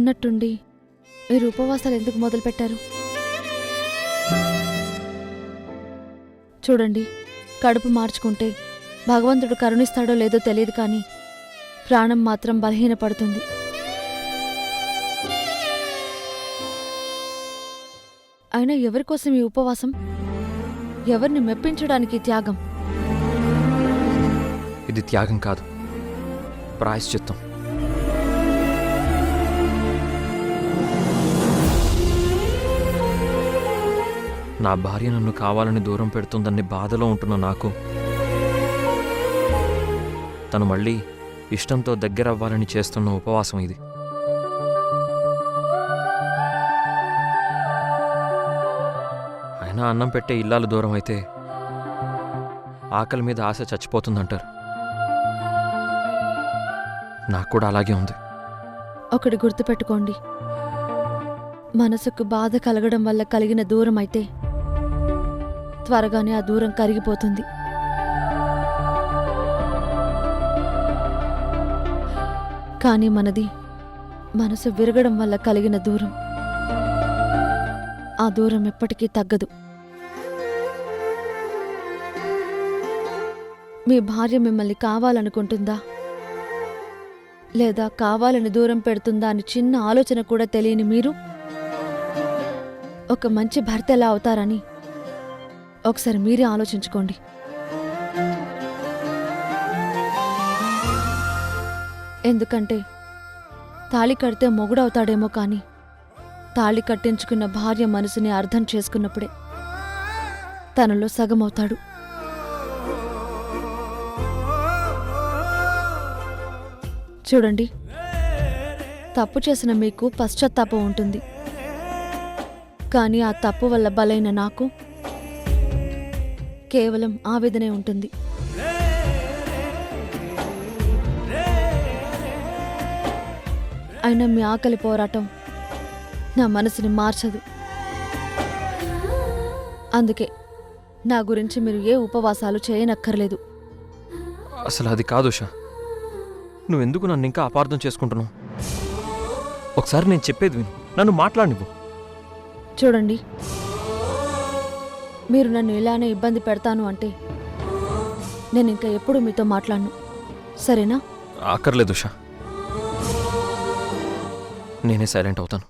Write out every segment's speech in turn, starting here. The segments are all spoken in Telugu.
ఉన్నట్టుండి మీరు ఉపవాసాలు ఎందుకు మొదలుపెట్టారు? చూడండి, కడుపు మార్చుకుంటే భగవంతుడు కరుణిస్తాడో లేదో తెలియదు, కానీ ప్రాణం మాత్రం బలహీనపడుతుంది. అయినా ఎవరికోసం ఈ ఉపవాసం? ఎవరిని మెప్పించడానికి త్యాగం? ఇది త్యాగం కాదు, ప్రాయశ్చిత్తం. నా భార్య నన్ను కావాలని దూరం పెడుతుందని బాధలో ఉంటున్న నాకు తను మళ్ళీ ఇష్టంతో దగ్గరవ్వాలని చేస్తున్న ఉపవాసం ఇది. అయినా అన్నం పెట్టే ఇల్లాలు దూరం అయితే ఆకలి మీద ఆశ చచ్చిపోతుందంటారు. నాకు కూడా అలాగే ఉంది. ఒకటి గుర్తుపెట్టుకోండి, మనసుకు బాధ కలగడం వల్ల కలిగిన దూరం అయితే త్వరగానే ఆ దూరం కరిగిపోతుంది. కానీ మనది మనసు విరగడం వల్ల కలిగిన దూరం. ఆ దూరం ఎప్పటికీ తగ్గదు. మీ భార్య మిమ్మల్ని కావాలనుకుంటుందా లేదా కావాలని దూరం పెడుతుందా అని చిన్న ఆలోచన కూడా తెలియని మీరు ఒక మంచి భర్త ఎలా అవుతారని ఒకసారి మీరే ఆలోచించుకోండి. ఎందుకంటే తాళి కడితే మొగుడవుతాడేమో, కానీ తాళి కట్టించుకున్న భార్య మనసుని అర్థం చేసుకున్నప్పుడే తనలో సగమవుతాడు. చూడండి, తప్పు చేసిన మీకు పశ్చాత్తాపం ఉంటుంది, కానీ ఆ తప్పు వల్ల బలైన నాకు కేవలం ఆవేదనే ఉంటుంది. అయినా మీ ఆకలి పోరాటం నా మనసుని మార్చదు. అందుకే నా గురించి మీరు ఏ ఉపవాసాలు చేయనక్కర్లేదు. అసలు అది కాదు ఉషా, నువ్వెందుకు నన్ను ఇంకా అపార్థం చేసుకుంటున్నావు? ఒకసారి నేను చెప్పేది విను, నన్ను మాట్లాడినివ్వు. చూడండి, మీరు నన్ను ఇలానే ఇబ్బంది పెడతాను అంటే నేను ఇంకా ఎప్పుడు మీతో మాట్లాడను, సరేనా? ఆకర్లేదు ఉషా, నేనే సైలెంట్ అవుతాను.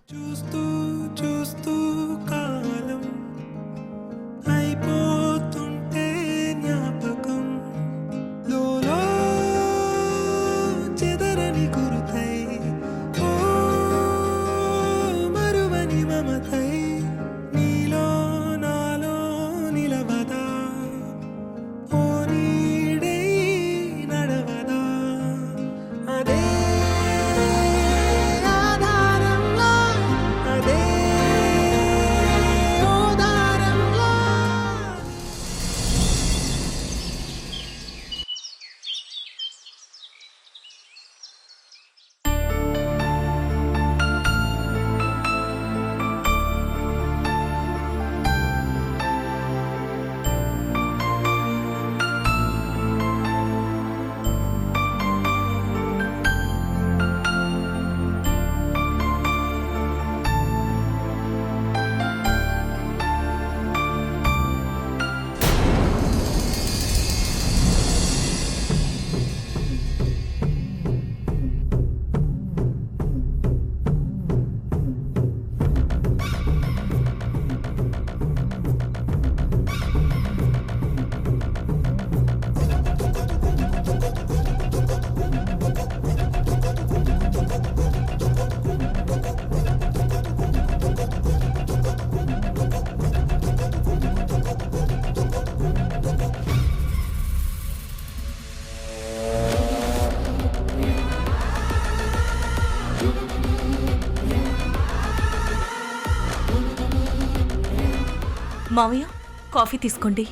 మావయ్య, కాఫీ తీసుకోండి.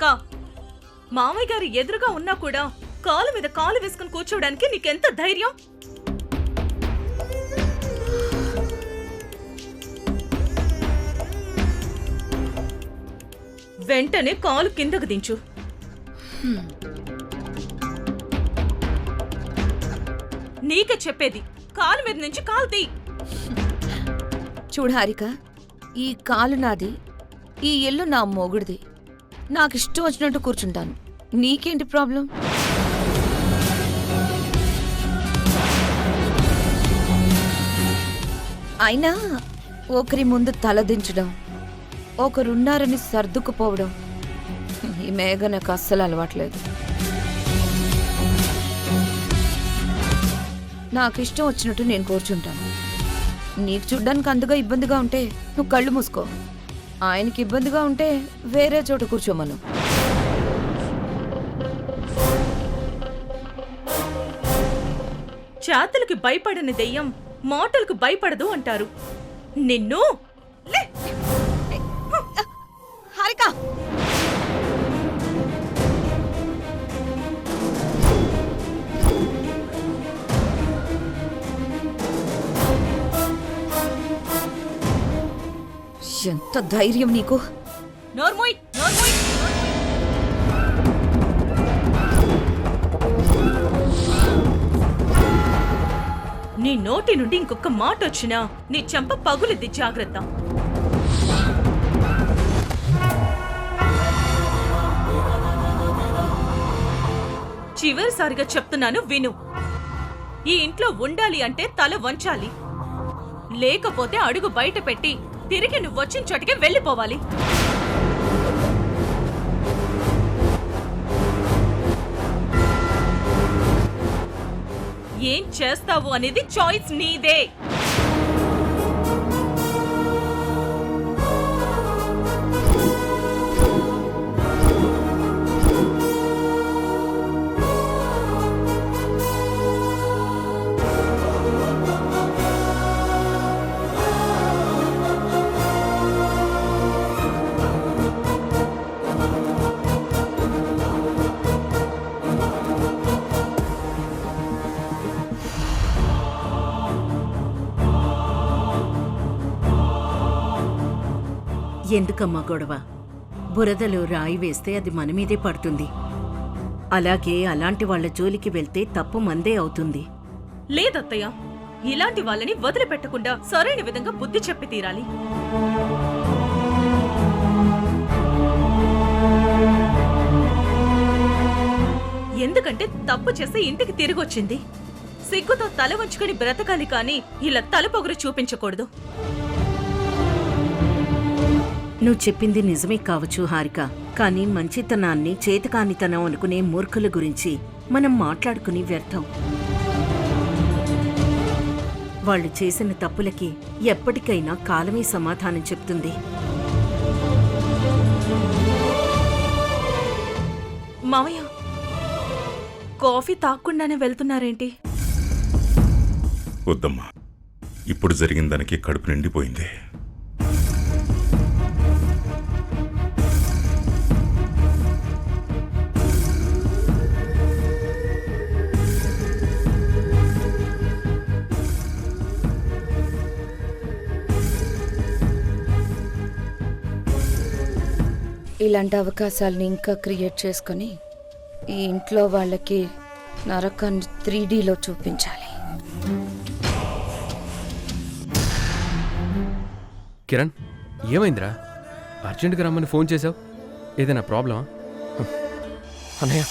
అక్క, మామయ్య గారు ఎదురుగా ఉన్నా కూడా కాలు మీద కాలు వేసుకుని కూర్చోవడానికి నీకెంత ధైర్యం? వెంటనే కాలు కిందకు దించు. నీకే చెప్పేది, కాలు మీద నుంచి కాలు తీ. చూడు హారిక, ఈ కాలు నాది, ఈ ఇల్లు నా మొగుడిది. నాకిష్టం వచ్చినట్టు కూర్చుంటాను. నీకేంటి ప్రాబ్లం? అయినా ఒకరి ముందు తలదించడం, ఒకరున్నారని సర్దుకుపోవడం ఈ మేఘ నాకు అస్సలు అలవాట్లేదు. నాకిష్టం వచ్చినట్టు నేను కూర్చుంటాను. నీకు చూడ్డానికి అందుగా ఇబ్బందిగా ఉంటే నువ్వు కళ్ళు మూసుకో. ఆయనకి ఇబ్బందిగా ఉంటే వేరే చోట కూర్చోమను. చేతలకి భయపడని దెయ్యం మాటలకు భయపడదు అంటారు. నిన్ను లే! హారిక, ఎంత ధైర్యం నీకు? నోర్మోయ్, నోర్మోయ్. నీ నోటి నుండి ఇంకొక మాట వచ్చినా నీ చెంప పగులుద్ది, జాగ్రత్త. చివరిసారిగా చెప్తున్నాను, విను. ఈ ఇంట్లో ఉండాలి అంటే తల వంచాలి, లేకపోతే అడుగు బయట పెట్టి తిరిగి నువ్వు వచ్చిన చోటికి వెళ్ళిపోవాలి. ఏం చేస్తావు అనేది చాయిస్ నీదే. ఎందుకమ్మా గొడవ? బురదలో రాయి వేస్తే అది మనమీదే పడుతుంది. అలాగే అలాంటి వాళ్ల జోలికి వెళ్తే తప్పు మందే అవుతుంది. లేదత్తయ్య, ఇలాంటి వాళ్ళని వదిలిపెట్టకుండా సరైన విధంగా బుద్ధి చెప్పి తీరాలి. ఎందుకంటే తప్పు చేసి ఇంటికి తిరిగొచ్చింది. సిగ్గుతో తల వంచుకొని బ్రతకాలి కానీ ఇలా తలపొగరు చూపించకూడదు. నువ్వు చెప్పింది నిజమే కావచ్చు హారిక, కానీ మంచితనాన్ని చేతకానితనం అనుకునే మూర్ఖుల గురించి మనం మాట్లాడుకుని వ్యర్థం. వాళ్ళు చేసిన తప్పులకి ఎప్పటికైనా కాలమే సమాధానం చెప్తుంది. మామయ్య, కాఫీ తాక్కుండానే వెళ్తున్నారేంటి? వద్దమ్మా, ఇప్పుడు జరిగిన దానికి కడుపు నిండిపోయింది. ఇలాంటి అవకాశాలని ఇంకా క్రియేట్ చేసుకొని ఈ ఇంట్లో వాళ్ళకి నరకాన్ని 3Dలో చూపించాలి. కిరణ్, ఏమైందిరా? అర్జెంటుగా రమ్మని ఫోన్ చేసావు. ఏదైనా ప్రాబ్లమా? అన్నయ్య,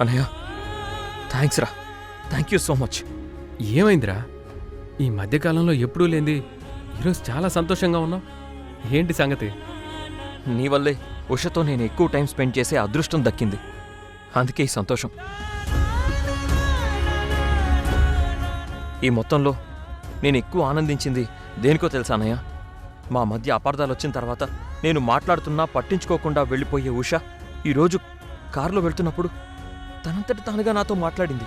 అన్నయ్య, థ్యాంక్స్ రా. Thank you so much. ఏమైందిరా? ఈ మధ్యకాలంలో ఎప్పుడూ లేంది ఈరోజు చాలా సంతోషంగా ఉన్నావు. ఏంటి సంగతి? నీ వల్లే ఉషతో నేను ఎక్కువ టైం స్పెండ్ చేసే అదృష్టం దక్కింది. అందుకే ఈ సంతోషం. ఈ మొత్తంలో నేను ఎక్కువ ఆనందించింది దేనికో తెలుసా అన్నయ్య? మా మధ్య అపార్థాలు వచ్చిన తర్వాత నేను మాట్లాడుతున్నా పట్టించుకోకుండా వెళ్ళిపోయే ఉష ఈరోజు కారులో వెళ్తున్నప్పుడు తనంతటి తానుగా నాతో మాట్లాడింది.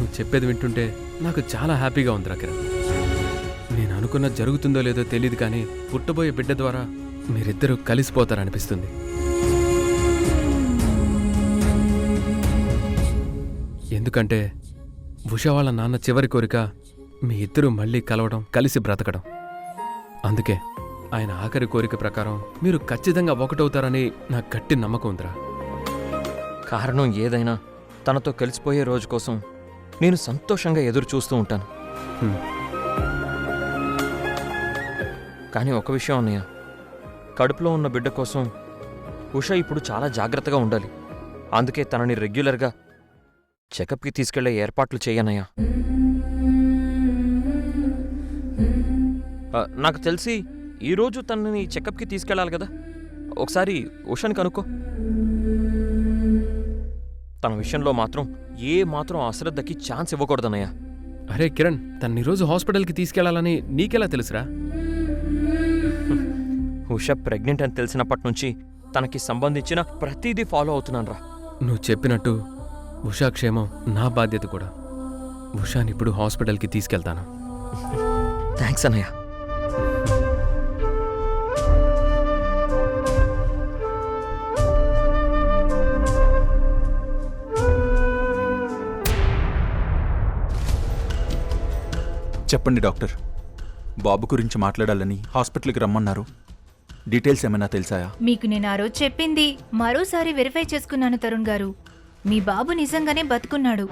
నువ్వు చెప్పేది వింటుంటే నాకు చాలా హ్యాపీగా ఉందిరా కిరణ్. నేను అనుకున్నది జరుగుతుందో లేదో తెలియదు కానీ పుట్టబోయే బిడ్డ ద్వారా మీరిద్దరూ కలిసిపోతారనిపిస్తుంది. ఎందుకంటే ఉషా వాళ్ళ నాన్న చివరి కోరిక మీ ఇద్దరూ మళ్ళీ కలవడం, కలిసి బ్రతకడం. అందుకే ఆయన ఆఖరి కోరిక ప్రకారం మీరు ఖచ్చితంగా ఒకటవుతారని నాకు గట్టి నమ్మకం ఉందిరా. కారణం ఏదైనా తనతో కలిసిపోయే రోజు కోసం నేను సంతోషంగా ఎదురు చూస్తూ ఉంటాను. హ్మ్. కానీ ఒక విషయం అన్నయ్య, కడుపులో ఉన్న బిడ్డ కోసం ఉష ఇప్పుడు చాలా జాగ్రత్తగా ఉండాలి. అందుకే తనని రెగ్యులర్గా చెకప్కి తీసుకెళ్లే ఏర్పాట్లు చేయనయ్యా. నాకు తెలిసి ఈరోజు తనని చెకప్కి తీసుకెళ్ళాలి కదా. ఒకసారి ఉషని కనుక్కో. తన విషయంలో మాత్రం ఏ మాత్రం అశ్రద్ధకి ఛాన్స్ ఇవ్వకూడదన్నయ్య. అరే కిరణ్, తన్ని ఈరోజు హాస్పిటల్కి తీసుకెళ్లాలని నీకెలా తెలుసురా? ఉష ప్రెగ్నెంట్ అని తెలిసినప్పటి నుంచి తనకి సంబంధించిన ప్రతిదీ ఫాలో అవుతున్నానురా. నువ్వు చెప్పినట్టు ఉషా క్షేమం నా బాధ్యత కూడా. ఉషాని ఇప్పుడు హాస్పిటల్కి తీసుకెళ్తాను. థ్యాంక్స్ అన్నయ్య. చెప్పండి డాక్టర్, బాబు గురించి మాట్లాడాలని హాస్పిటల్కి రమ్మన్నారు. డీటెయిల్స్ ఏమైనా తెలిసాయా? మీకు నేను ఆ రోజు చెప్పింది మరోసారి వెరిఫై చేసుకున్నాను తరుణ్ గారు. మీ బాబు నిజంగానే బతుకున్నాడు.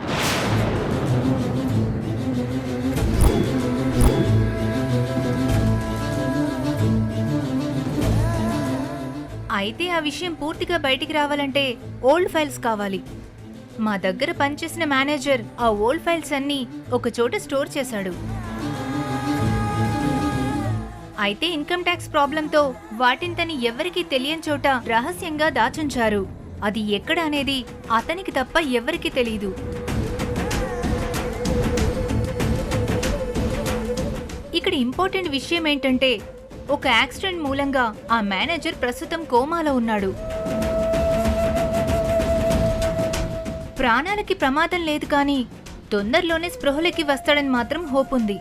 అయితే ఆ విషయం పూర్తిగా బయటికి రావాలంటే ఓల్డ్ ఫైల్స్ కావాలి. మా దగ్గర పనిచేసిన మేనేజర్ ఆ ఓల్డ్ ఫైల్స్ అన్నీ ఒక చోట స్టోర్ చేశాడు. అయితే ఇన్కమ్ ట్యాక్స్ ప్రాబ్లంతో వాటిని తను ఎవరికీ తెలియని చోట రహస్యంగా దాచుంచారు. అది ఎక్కడ అనేది అతనికి తప్ప ఎవరికీ తెలీదు. ఇక్కడ ఇంపార్టెంట్ విషయం ఏంటంటే ఒక యాక్సిడెంట్ మూలంగా ఆ మేనేజర్ ప్రస్తుతం కోమాలో ఉన్నాడు. ప్రాణాలకి ప్రమాదం లేదు కానీ తొందరలోనే స్పృహలోకి వస్తాడని మాత్రం హోప్ ఉంది.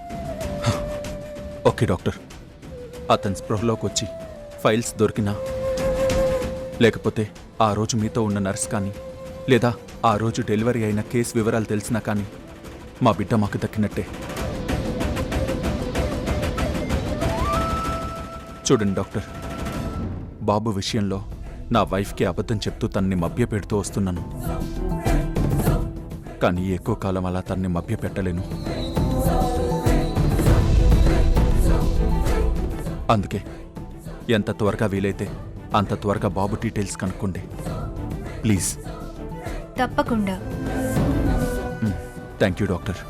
ఓకే డాక్టర్, అతని స్పృహలోకి వచ్చి ఫైల్స్ దొరికినా, లేకపోతే ఆ రోజు మీతో ఉన్న నర్స్ కానీ, లేదా ఆ రోజు డెలివరీ అయిన కేసు వివరాలు తెలిసినా కానీ మా బిడ్డ మాకు దక్కినట్టే. చూడండి డాక్టర్, బాబు విషయంలో నా వైఫ్కి అబద్ధం చెప్తూ తన్ని మభ్యపెడుతూ వస్తున్నాను. కానీ ఎక్కువ కాలం అలా తన్ని మభ్యపెట్టలేను. అందుకే ఎంత త్వరగా వీలైతే అంత త్వరగా బాబు డీటెయిల్స్ కనుక్కోండి ప్లీజ్. తప్పకుండా. Thank you doctor.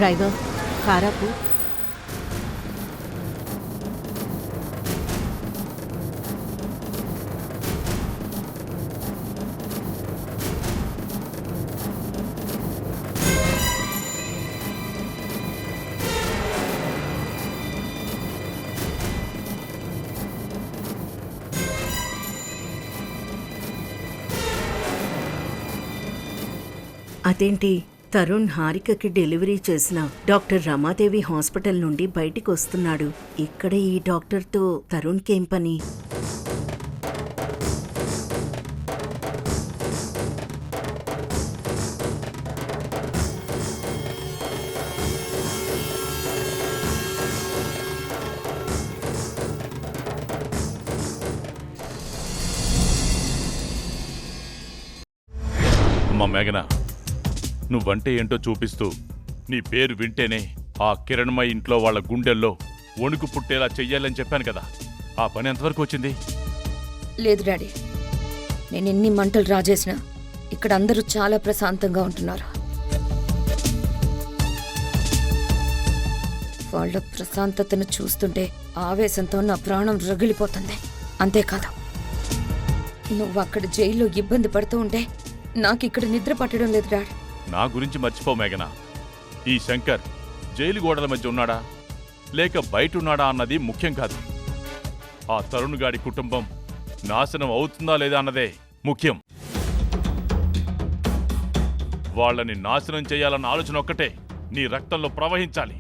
డ్రైవర్, కారాపు. అదేంటి, తరుణ్ హారికకి డెలివరీ చేసిన డాక్టర్ రమాదేవి హాస్పిటల్ నుండి బయటికి వస్తున్నాడు. ఇక్కడ ఈ డాక్టర్తో తరుణ్కేం పని? అమ్మా మేఘనా, నువ్వంటే ఏంటో చూపిస్తూ నీ పేరు వింటేనే ఆ కిరణ్మయ్య ఇంట్లో వాళ్ళ గుండెల్లో వణుకు పుట్టేలా చెయ్యాలని చెప్పాను కదా, ఆ పని ఎంతవరకు వచ్చింది? లేదు డాడీ, నేను ఎన్ని మంటలు రాజేసినా ఇక్కడ అందరూ చాలా ప్రశాంతంగా ఉంటున్నారు. వాళ్ళ ప్రశాంతతను చూస్తుంటే ఆవేశంతో నా ప్రాణం రగిలిపోతుంది. అంతేకాదు, నువ్వు అక్కడ జైల్లో ఇబ్బంది పడుతూ ఉంటే నాకు ఇక్కడ నిద్ర పట్టడం లేదు డాడీ. నా గురించి మర్చిపో మేఘనా. ఈ శంకర్ జైలు గోడల మధ్య ఉన్నాడా? లేక బయటున్నాడా అన్నది ముఖ్యం కాదు. ఆ తరుణ్ గాడి కుటుంబం నాశనం అవుతుందా లేదా అన్నదే ముఖ్యం. వాళ్ళని నాశనం చేయాలన్న ఆలోచన ఒక్కటే నీ రక్తంలో ప్రవహించాలి.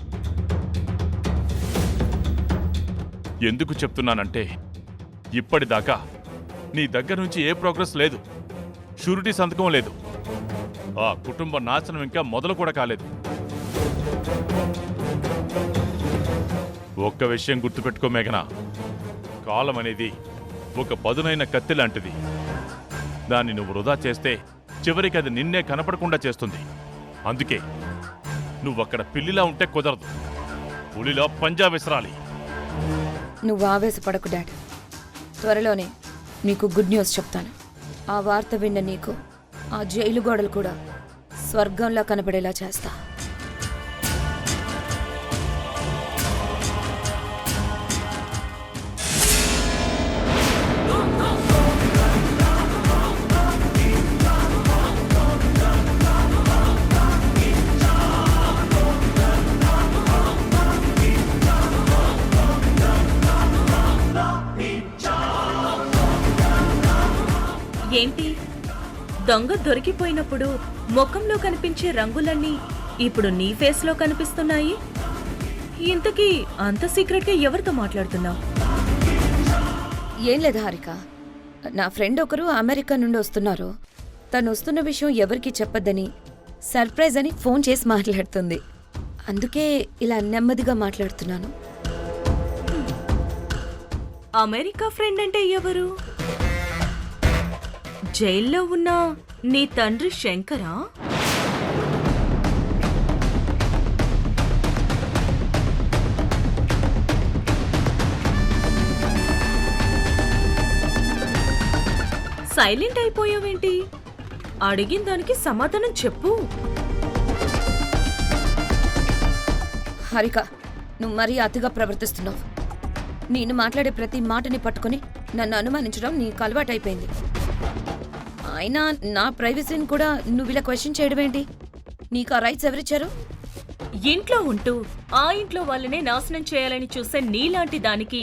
ఎందుకు చెప్తున్నానంటే ఇప్పటిదాకా నీ దగ్గర నుంచి ఏ ప్రోగ్రెస్ లేదు, షూరిటీ సంతకం లేదు. ఆ కుటుంబ నాశనం ఇంకా మొదలు కూడా కాలేదు. ఒక్క విషయం గుర్తుపెట్టుకో మేఘనా, కాలం అనేది ఒక పదునైన కత్తి లాంటిది. దాన్ని నువ్వు వృధా చేస్తే చివరికి అది నిన్నే కనపడకుండా చేస్తుంది. అందుకే నువ్వక్కడ పిల్లిలా ఉంటే కుదరదు, పులిలా పంజా విసరాలి. నువ్వు ఆవేశపడకు డాడ్. త్వరలోనే నీకు గుడ్ న్యూస్ చెప్తాను. ఆ వార్త విన్న నీకు ఆ జైలు గోడలు కూడా స్వర్గంలా కనపడేలా చేస్తా. ఏంటి, దొంగ దొరికిపోయినప్పుడు ముఖంలో కనిపించే రంగులన్నీ ఇప్పుడు నీ ఫేస్లో కనిపిస్తున్నాయి? ఇంతకీ అంత సీక్రెట్గా ఎవరితో మాట్లాడుతున్నావు? ఏం లేదు హారిక, నా ఫ్రెండ్ ఒకరు అమెరికా నుండి వస్తున్నారు. తను వస్తున్న విషయం ఎవరికీ చెప్పొద్దని సర్ప్రైజ్ అని ఫోన్ చేసి మాట్లాడుతుంది. అందుకే ఇలా నెమ్మదిగా మాట్లాడుతున్నాను. అమెరికా ఫ్రెండ్ అంటే ఎవరు? జైల్లో ఉన్న నీ తండ్రి శంకరా? సైలెంట్ అయిపోయావేంటి? అడిగిన దానికి సమాధానం చెప్పు. హారిక, నువ్వు మరీ అతిగా ప్రవర్తిస్తున్నావు. నేను మాట్లాడే ప్రతి మాటని పట్టుకుని నన్ను అనుమానించడం నీకు అలవాటైపోయింది. అయినా నా ప్రైవసీని కూడా నువ్వు ఇలా క్వశ్చన్ చేయడం ఏంటి? నీకు ఆ రైట్స్ ఎవరిచ్చారు? ఇంట్లో ఉంటూ ఆ ఇంట్లో వాళ్ళనే నాశనం చేయాలని చూసే నీలాంటి దానికి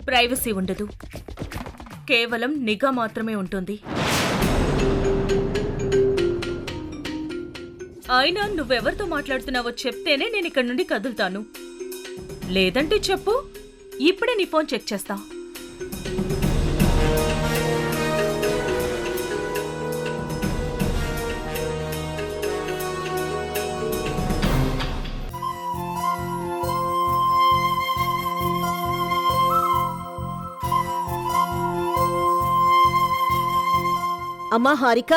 ప్రైవసీ ఉండదు, కేవలం నిఘా మాత్రమే ఉంటుంది. అయినా నువ్వెవరితో మాట్లాడుతున్నావో చెప్తేనే నేను ఇక్కడి నుండి కదులుతాను. లేదంటే చెప్పు, ఇప్పుడే నీ ఫోన్ చెక్ చేస్తా. అమ్మా హారిక,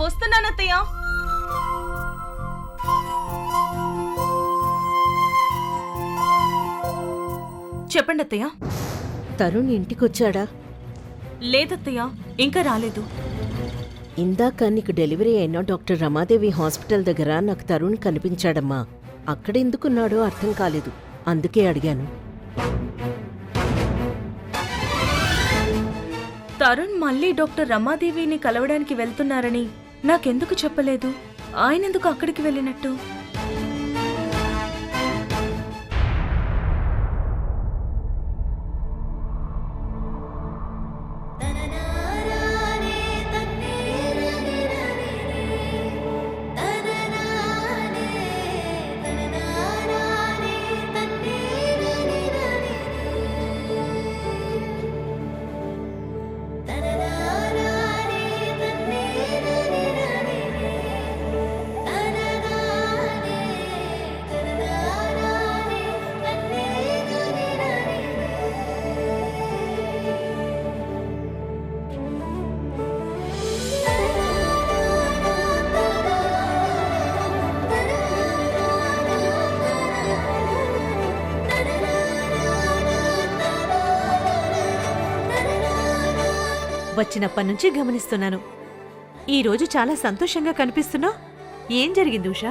వస్తున్నానత్తయ్య. చెప్పండి అత్తయ్య. తరుణ్ ఇంటికొచ్చాడా? లేదత్తయ్య, ఇంకా రాలేదు. ఇందాక నీకు డెలివరీ అయిన డాక్టర్ రమాదేవి హాస్పిటల్ దగ్గర నాకు తరుణ్ కనిపించాడమ్మా. అక్కడెందుకున్నాడో అర్థం కాలేదు, అందుకే అడిగాను. తరుణ్ మళ్ళీ డాక్టర్ రమాదేవిని కలవడానికి వెళ్తున్నారని నాకెందుకు చెప్పలేదు? ఆయనెందుకు అక్కడికి వెళ్ళినట్టు? వచ్చినప్పటి నుంచి గమనిస్తున్నాను. ఈరోజు చాలా సంతోషంగా కనిపిస్తున్నావు. ఏం జరిగింది ఉషా?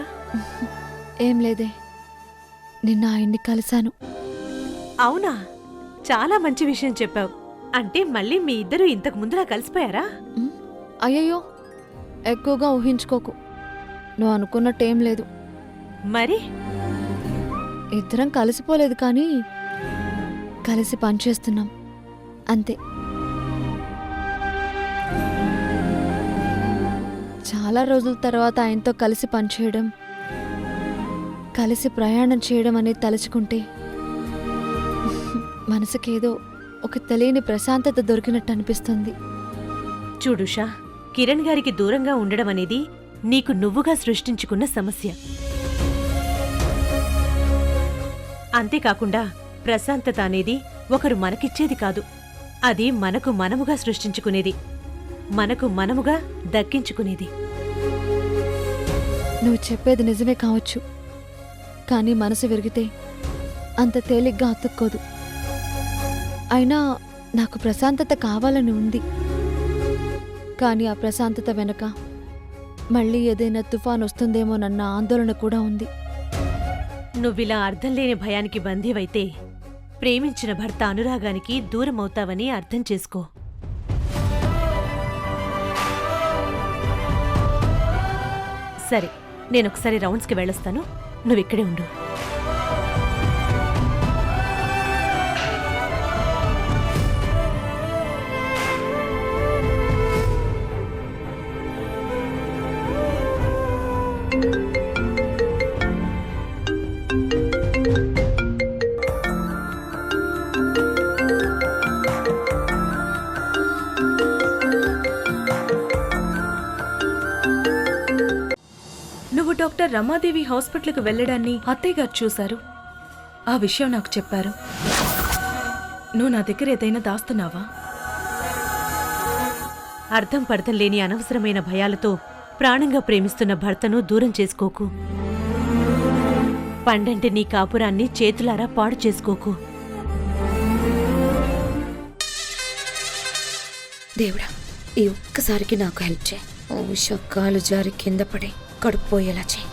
ఏం లేదే, నిన్న ఆయన్ని కలిశాను. అవునా? చాలా మంచి విషయం చెప్పావు. అంటే మళ్ళీ మీ ఇద్దరు ఇంతకు ముందులా కలిసిపోయారా? అయ్యయ్యో, ఎక్కువగా ఊహించుకోకు. నువ్వు అనుకున్నట్టేం లేదు. మరి ఇద్దరం కలిసిపోలేదు కానీ కలిసి పనిచేస్తున్నాం అంతే. చాలా రోజుల తర్వాత ఆయనతో కలిసి పనిచేయడం, కలిసి ప్రయాణం చేయడం అనేది తలుచుకుంటే మనసుకేదో ఒక తెలియని ప్రశాంతత దొరికినట్టు అనిపిస్తుంది. చూడుషా, కిరణ్ గారికి దూరంగా ఉండడం అనేది నీకు నువ్వుగా సృష్టించుకున్న సమస్య. అంతేకాకుండా ప్రశాంతత అనేది ఒకరు మనకిచ్చేది కాదు, అది మనకు మనముగా సృష్టించుకునేది, మనకు మనముగా దక్కించుకునేది. నువ్వు చెప్పేది నిజమే కావచ్చు, కానీ మనసు విరిగితే అంత తేలిగ్గా అతుక్కోదు. అయినా నాకు ప్రశాంతత కావాలని ఉంది, కానీ ఆ ప్రశాంతత వెనక మళ్ళీ ఏదైనా తుఫాన్ వస్తుందేమోనన్న ఆందోళన కూడా ఉంది. నువ్విలా అర్థం లేని భయానికి బందీవైతే ప్రేమించిన భర్త అనురాగానికి దూరమవుతావని అర్థం చేసుకో. సరే, నేనొకసారి రౌండ్స్కి వెళ్ళొస్తాను, నువ్విక్కడే ఉండు. నువ్వు డాక్టర్ రమాదేవి హాస్పిటల్కి వెళ్ళడాన్ని అత్తయ్య గారు చూశారు. ఆ విషయం నాకు చెప్పారు. నువ్వు నా దగ్గర ఏదైనా దాస్తున్నావా? అర్థం పర్థం లేని అనవసరమైన భయాలతో ప్రాణంగా ప్రేమిస్తున్న భర్తను దూరం చేసుకోకు. పండంటి నీ కాపురాన్ని చేతులారా పాడు చేసుకోకు. దేవుడా, ఈ ఒక్కసారికి నాకు హెల్ప్ చేయి. ఉష కాలు జారి కింద పడి కడుపు పోయేలా చేయి.